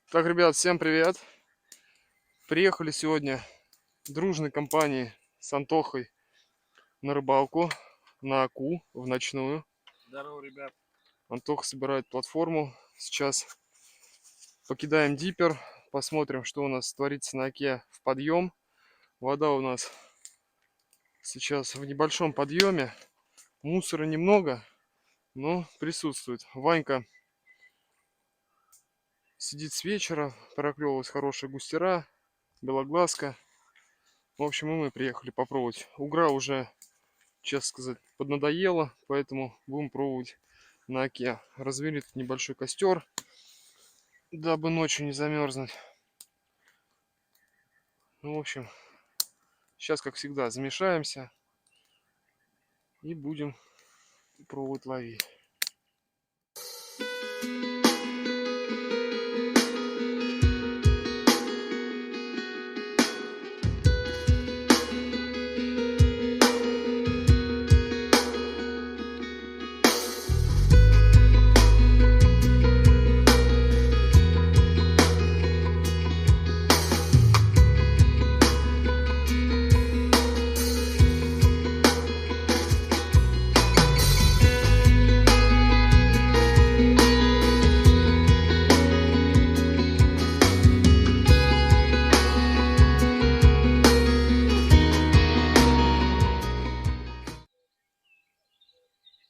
Так, ребят, всем привет! Приехали сегодня дружной компанией с Антохой на рыбалку, на Аку, в ночную. Здорово, ребят. Антоха собирает платформу. Сейчас покидаем диппер, посмотрим, что у нас творится на Оке в подъем. Вода у нас сейчас в небольшом подъеме. Мусора немного, но присутствует. Ванька сидит с вечера, проклевалась хорошая густера, белоглазка. В общем, и мы приехали попробовать. Угра уже, честно сказать, поднадоело, поэтому будем пробовать на Оке. Развели тут небольшой костер, дабы ночью не замерзнуть. Ну, в общем, сейчас, как всегда, замешаемся и будем пробовать ловить.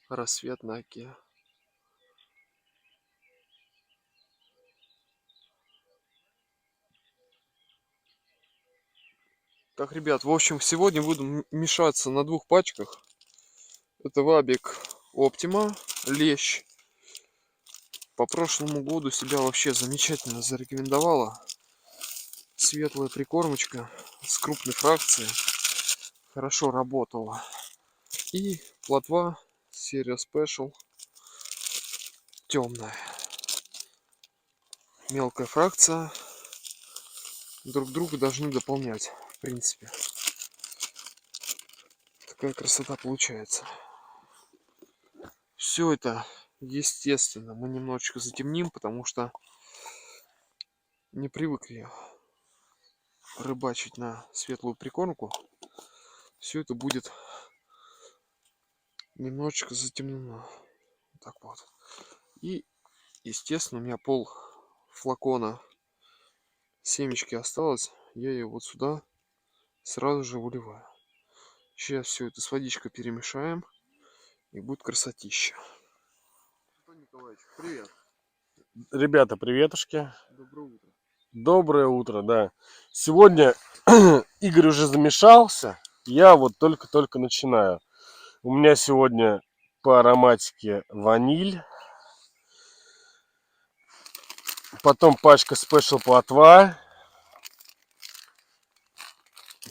Рассвет на Оке. Так, ребят, в общем, сегодня буду мешаться на двух пачках. Это Вабик Оптима, лещ. По прошлому году себя вообще замечательно зарекомендовала. Светлая прикормочка с крупной фракцией. Хорошо работала. И плотва серия Special. Темная. Мелкая фракция. Друг друга должны дополнять, в принципе. Такая красота получается. Все это, естественно, мы немножечко затемним, потому что не привыкли рыбачить на светлую прикормку. Все это будет немножечко затемнено. Так вот. И, естественно, у меня пол флакона семечки осталось. Я ее вот сюда сразу же выливаю. Сейчас все это с водичкой перемешаем. И будет красотища. Антон Николаевич, привет. Ребята, приветушки. Доброе утро. Доброе утро, да. Сегодня Игорь уже замешался. Я вот только-только начинаю. У меня сегодня по ароматике ваниль. Потом пачка Special плотва.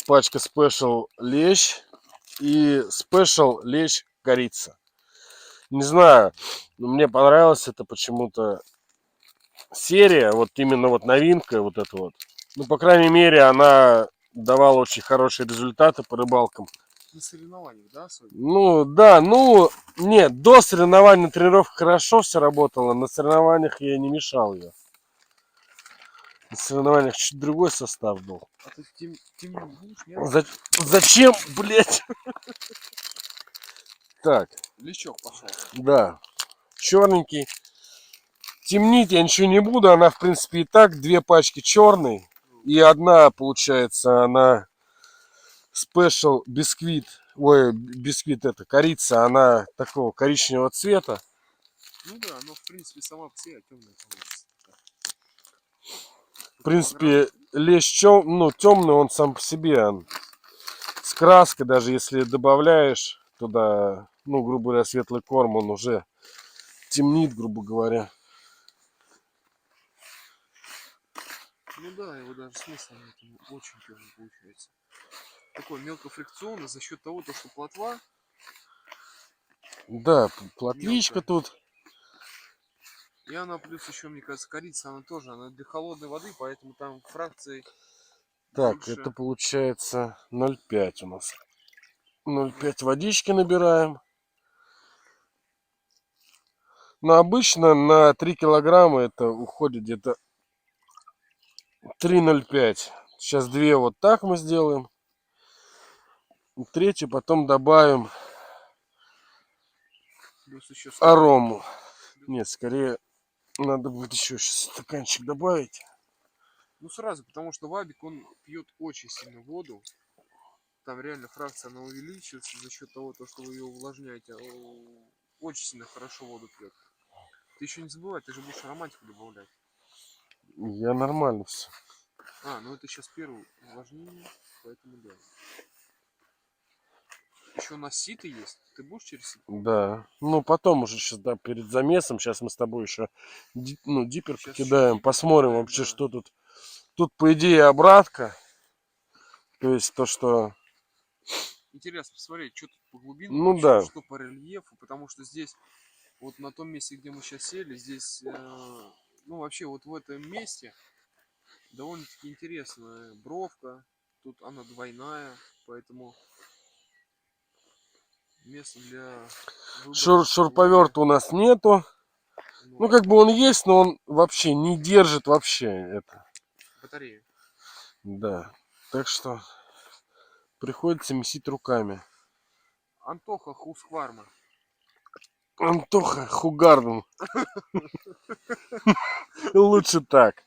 Пачка Special лещ. И Special лещ корица. Не знаю, но мне понравилось это почему-то серия, вот именно вот новинка вот эта вот. Ну, по крайней мере, она давала очень хорошие результаты по рыбалкам. На соревнованиях, да, особенно? Ну, да, ну, нет, до соревнований на тренировках хорошо все работало, на соревнованиях я не мешал ее. На соревнованиях чуть другой состав был. А ты темнее будешь, нет? Зачем, блядь? Так, Лещок пошел. да, черненький. Темнить я ничего не буду, она, в принципе, и так две пачки черной. И одна, получается, она Special бисквит. Ой, бисквит это, корица, она такого коричневого цвета. Ну да, но в принципе сама по себе темная получится. В принципе, лещ ну, темный, он сам по себе. Он с краской, даже если добавляешь туда, ну, грубо говоря, светлый корм, он уже темнит, грубо говоря. Ну да, его даже смысл нет, очень темный получается. Такой мелкофрикционный за счет того, что плотва. Да, плотвичка Мелкая. тут. И она плюс еще, мне кажется, корица, она тоже, она для холодной воды, поэтому там фракции Так, больше. это получается 0,5 у нас. 0,5 водички набираем. Но обычно на 3 килограмма это уходит где-то 3,05. Сейчас 2 вот так мы сделаем. Третью потом добавим Плюс еще арому. Нет, скорее надо будет еще сейчас стаканчик добавить. Ну сразу, потому что вабик, он пьет очень сильно воду. Там реально фракция, она увеличивается за счет того, что вы ее увлажняете. Очень сильно хорошо воду пьет. Ты еще не забывай, ты же будешь ароматику добавлять. Я нормально все. Ну это сейчас первое увлажнение, поэтому да. Еще у нас сито есть. Ты будешь через сито? Да. Ну, потом уже сейчас, да, перед замесом. Сейчас мы с тобой еще диппер Сейчас покидаем. еще Посмотрим покидаем, вообще, да. что тут. Тут, по идее, обратка. То есть то, что... Интересно посмотреть, что тут по глубинам, Ну вообще, да. что по рельефу, потому что здесь, вот на том месте, где мы сейчас сели, здесь, ну вообще вот в этом месте довольно-таки интересная бровка, тут она двойная, поэтому место для выбора Шуруповерта у нас нету. Ну, как бы он есть, но он вообще не держит вообще это. батареи. Да. Так что приходится месить руками. Антоха Хускварма. Антоха Хугарден. Лучше так.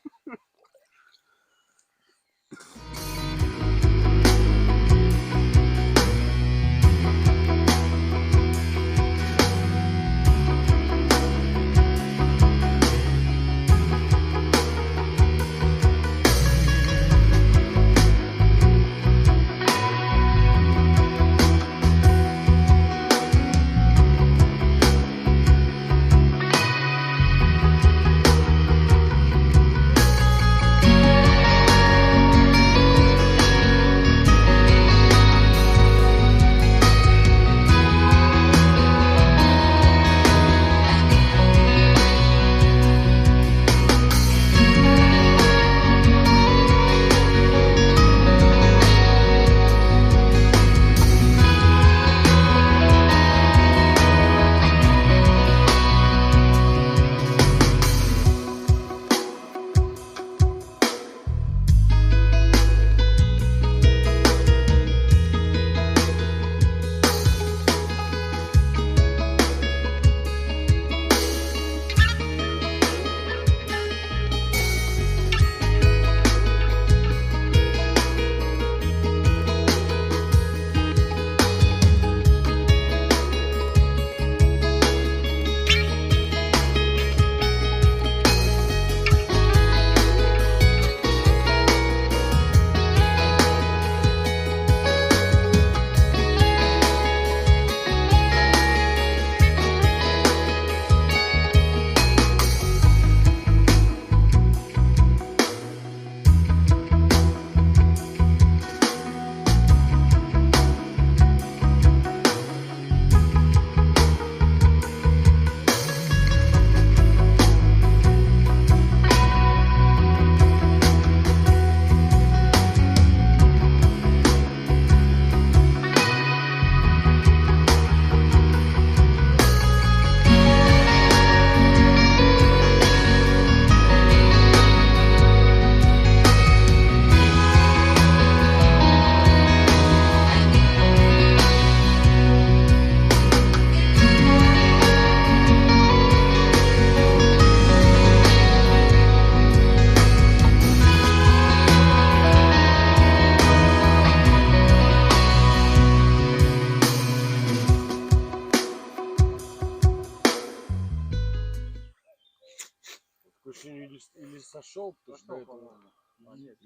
Или сошел, потому что до этого... Нет,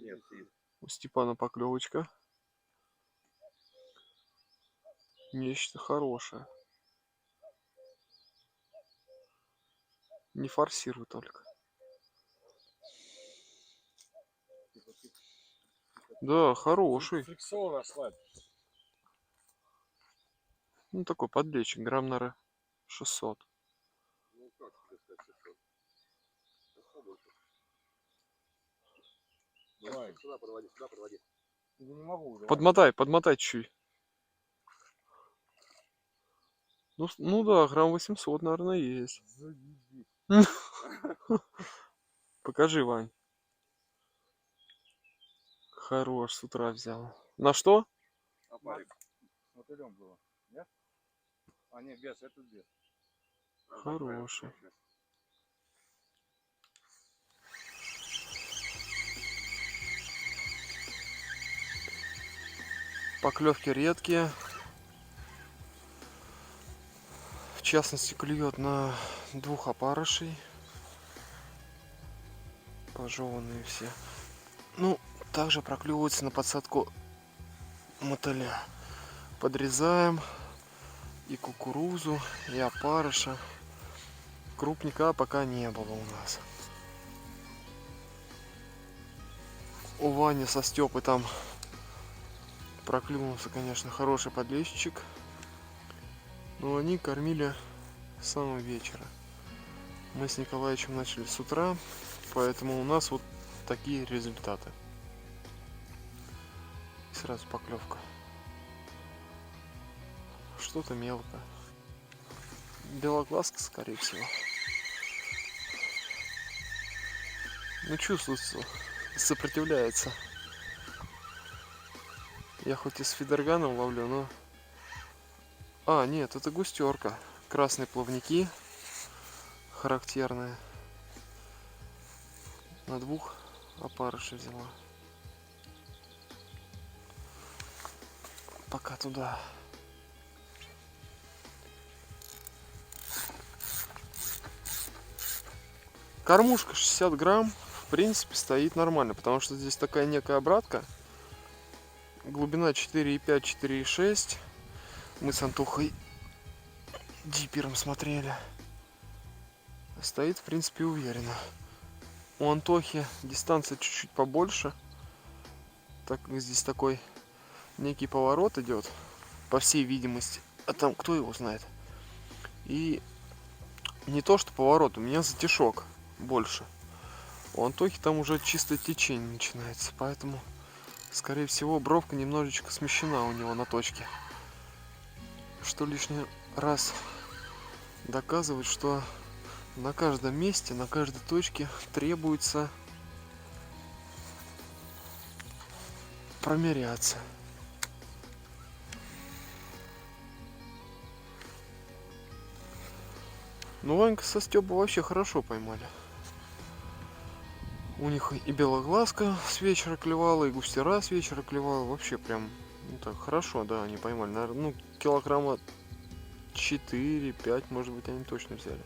У Степана поклевочка. Нечто хорошее. Не форсируй только. Да, хороший. Фрикцион ослабь. Ну такой подлечик, грамм на 600. ну как тебе сказать, 600? Попробуй. Давай. Сюда подводи, сюда подводи. Я не могу. Давай. Подмотай чуть. Ну да, грамм 800, наверное, есть. Покажи, Вань. Хорош, с утра взял. На что? Опарик. С мотылем было. Нет? А, нет, без, это без. Хороший. Поклевки редкие. В частности, клюет на 2 опарышей. Пожеванные все. Ну, также проклевывается на подсадку мотыля. Подрезаем и кукурузу, и опарыша. Крупника пока не было у нас. У Вани со Степой там проклюнулся, конечно, хороший подлещик. Но они кормили с самого вечера. Мы с Николаевичем начали с утра, поэтому у нас вот такие результаты. И сразу поклевка. Что-то мелко. Белоглазка, скорее всего. Ну, чувствуется, сопротивляется. Я хоть и с фидерганом ловлю, но... А, нет, это густерка. Красные плавники. Характерные. На 2 опарышей взяла. Пока туда. Кормушка 60 грамм. В принципе, стоит нормально, потому что здесь такая некая обратка. Глубина 4,5, 4,6. Мы с Антохой дипером смотрели. Стоит, в принципе, уверенно. У Антохи дистанция чуть-чуть побольше, так как здесь такой некий поворот идет, по всей видимости. А там кто его знает. И не то, что поворот, у меня затишок больше. У Антохи там уже чистое течение начинается, поэтому, скорее всего, бровка немножечко смещена у него на точке. Что лишний раз доказывает, что на каждом месте, на каждой точке требуется промеряться. Ну, Ванька со Стёпой вообще хорошо поймали. У них и белоглазка с вечера клевала, и густера с вечера клевала. Вообще прям, ну так, хорошо, да, они поймали. Наверное, ну, килограмма 4-5, может быть, они точно взяли.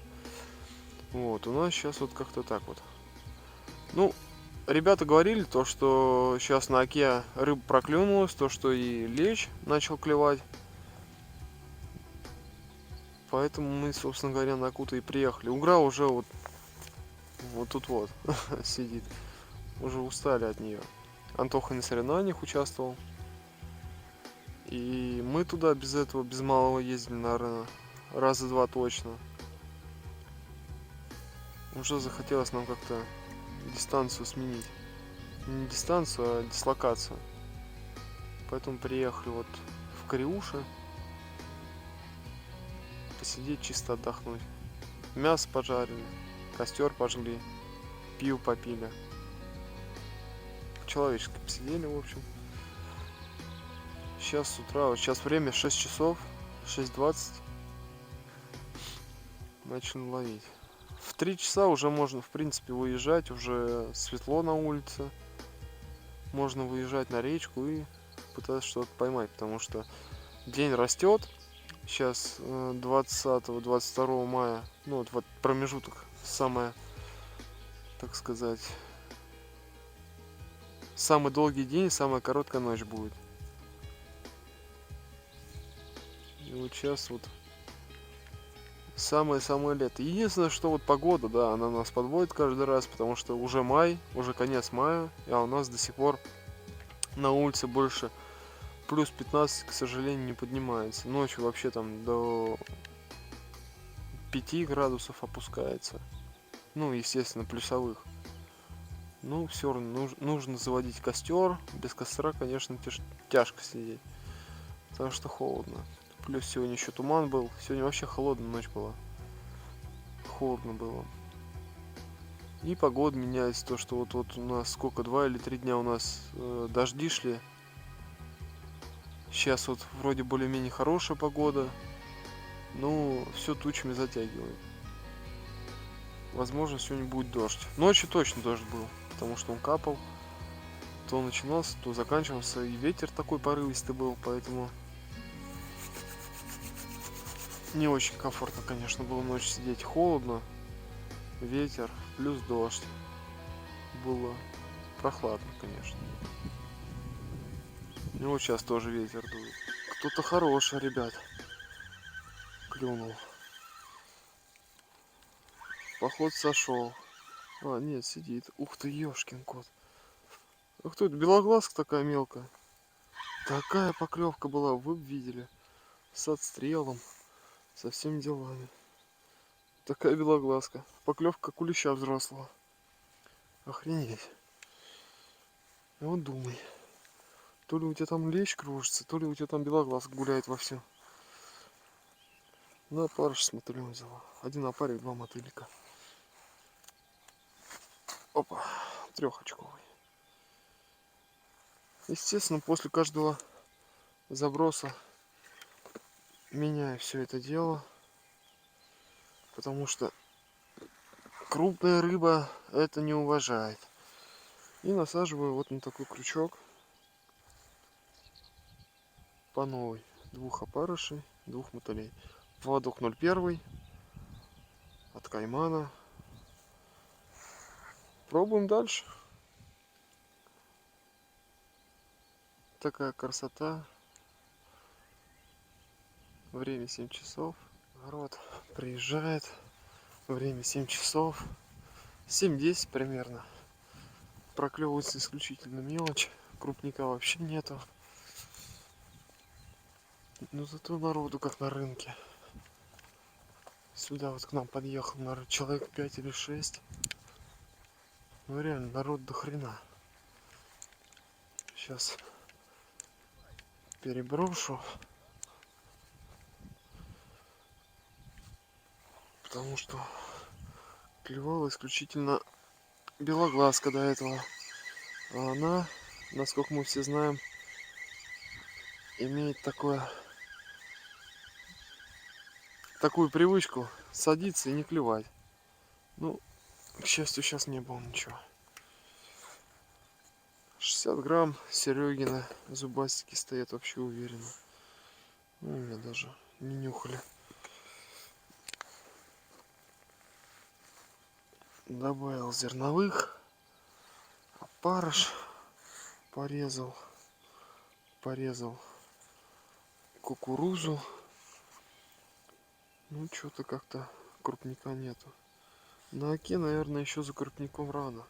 Вот, у нас сейчас вот как-то так вот. Ну, ребята говорили то, что сейчас на оке рыба проклюнулась, то, что и лещ начал клевать. Поэтому мы, собственно говоря, на Акуту и приехали. Угра уже вот тут вот сидит. Уже устали от нее. Антоха на соревнованиях участвовал. И мы туда без этого, без малого ездили, наверное, раза 2 точно. Уже захотелось нам как-то дистанцию сменить. Не дистанцию, а дислокацию. Поэтому приехали вот в Кариуши. Посидеть, чисто отдохнуть. Мясо пожарили, костер пожгли, пиво попили. Человечески посидели, в общем. Сейчас с утра, вот сейчас время 6 часов, 6:20. Начали ловить. В 3 часа уже можно, в принципе, выезжать, уже светло на улице. Можно выезжать на речку и пытаться что-то поймать, потому что день растет. Сейчас 20-22 мая, ну вот промежуток, самое, так сказать, самый долгий день, самая короткая ночь будет. И вот сейчас вот самое-самое лето. Единственное, что вот погода, да, она нас подводит каждый раз, потому что уже май, уже конец мая, а у нас до сих пор на улице больше плюс 15, к сожалению, не поднимается. Ночью вообще там до 5 градусов опускается. Ну, естественно, плюсовых. Ну, все равно нужно заводить костер. Без костра, конечно, тяжко сидеть. Потому что холодно. Плюс сегодня еще туман был. Сегодня вообще холодная ночь была. Холодно было. И погода меняется, то что вот у нас сколько, 2 или 3 дня у нас дожди шли. Сейчас вот вроде более-менее хорошая погода, но все тучами затягивает. Возможно, сегодня будет дождь. Ночью точно дождь был, потому что он капал. То начинался, то заканчивался, и ветер такой порывистый был, поэтому не очень комфортно, конечно, было ночью сидеть. Холодно, ветер, плюс дождь. Было прохладно, конечно. И вот сейчас тоже ветер дует. Кто-то хороший, ребят, клюнул. Поход сошел. А, нет, сидит. Ух ты, ёшкин кот. А кто это? Белоглазка такая мелкая. Такая поклевка была, вы бы видели. С отстрелом, со всеми делами. Такая белоглазка. Поклевка как у леща взрослого. Охренеть. Вот думай. То ли у тебя там лещ кружится, то ли у тебя там белоглазка гуляет вовсю. На опарыш с мотылем взяла. Один опарик, 2 мотылика. Опа, 3-очковый. Естественно, после каждого заброса меняю все это дело. Потому что крупная рыба это не уважает. И насаживаю вот на такой крючок по новой. 2 опарышей, 2 мотылей. Поводок 0,1 от Каймана. Пробуем дальше. Такая красота. Время 7 часов. Народ приезжает. Время 7 часов. 7-10 примерно. Проклевывается исключительно мелочь. Крупника вообще нету. Но зато народу как на рынке. Сюда вот к нам подъехал, наверное, человек 5 или 6. Ну реально, народ до хрена. Сейчас переброшу. Потому что клевала исключительно белоглазка до этого. А она, насколько мы все знаем, имеет такую привычку садиться и не клевать. Ну, к счастью, сейчас не было ничего. 60 грамм Серегина зубастики стоят вообще уверенно. Ну, у меня даже не нюхали. Добавил зерновых. Опарыш порезал. Порезал кукурузу. Ну, что-то как-то крупника нету. На оке, наверное, еще за крупником рано.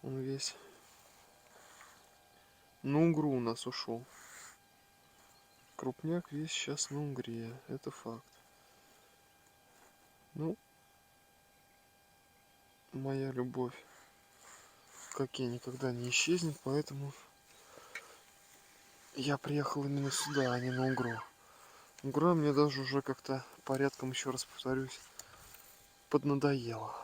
Он весь на угру у нас ушел. Крупняк весь сейчас на угре. Это факт. Ну, моя любовь к оке никогда не исчезнет, поэтому я приехал именно сюда, а не на угру. Угра мне даже уже как-то порядком, еще раз повторюсь, поднадоело.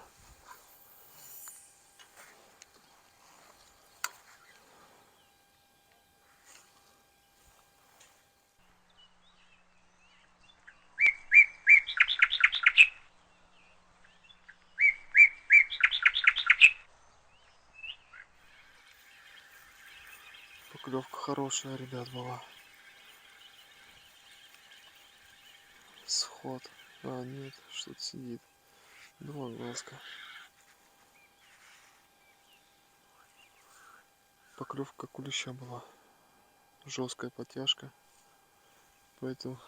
Поклевка хорошая, ребят, была. Сход. А, нет, что-то сидит. Белоглазка. Поклевка как у леща была. Жесткая подтяжка. Поэтому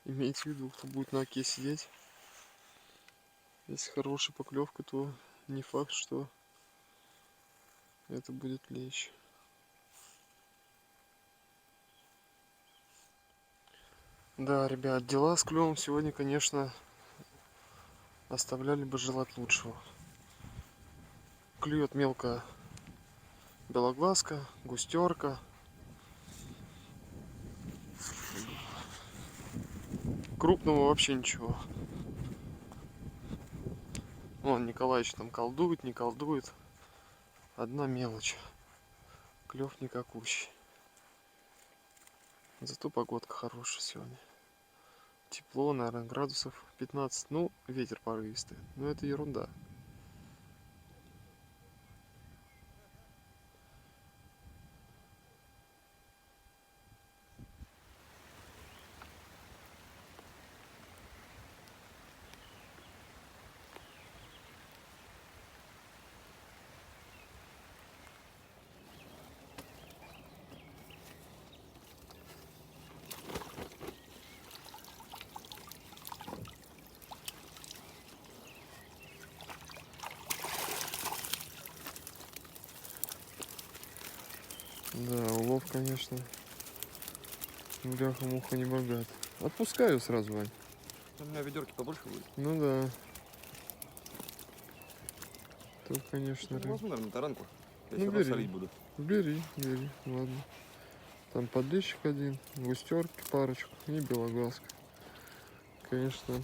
имейте в виду, кто будет на оке сидеть. Если хорошая поклевка, то не факт, что это будет лещ. Да, ребят, дела с клевом сегодня, конечно, оставляли бы желать лучшего. Клюет мелкая белоглазка, густерка. Крупного вообще ничего. Вон Николаевич там колдует, не колдует. Одна мелочь. Клев никакущий. Зато погодка хорошая сегодня. Тепло, наверное, градусов 15. Ну, ветер порывистый. Но это ерунда. Да, улов, конечно, бляха-муха не богат. Отпускаю сразу, Вань. У меня ведерки побольше будет. Ну да. Тут, конечно, Ну, возьму, наверное, таранку. Я Ну, все равно бери. солить буду. Бери, ладно. Там подлещик один, густерки парочку и белоглазка. Конечно,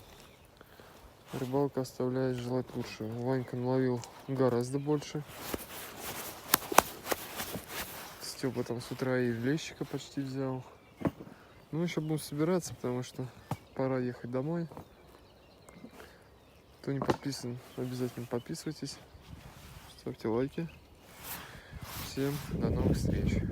рыбалка оставляет желать лучшего. Ванька наловил гораздо больше. Степа там с утра и лещика почти взял. Ну, еще будем собираться, потому что пора ехать домой. Кто не подписан, обязательно подписывайтесь. Ставьте лайки. Всем до новых встреч.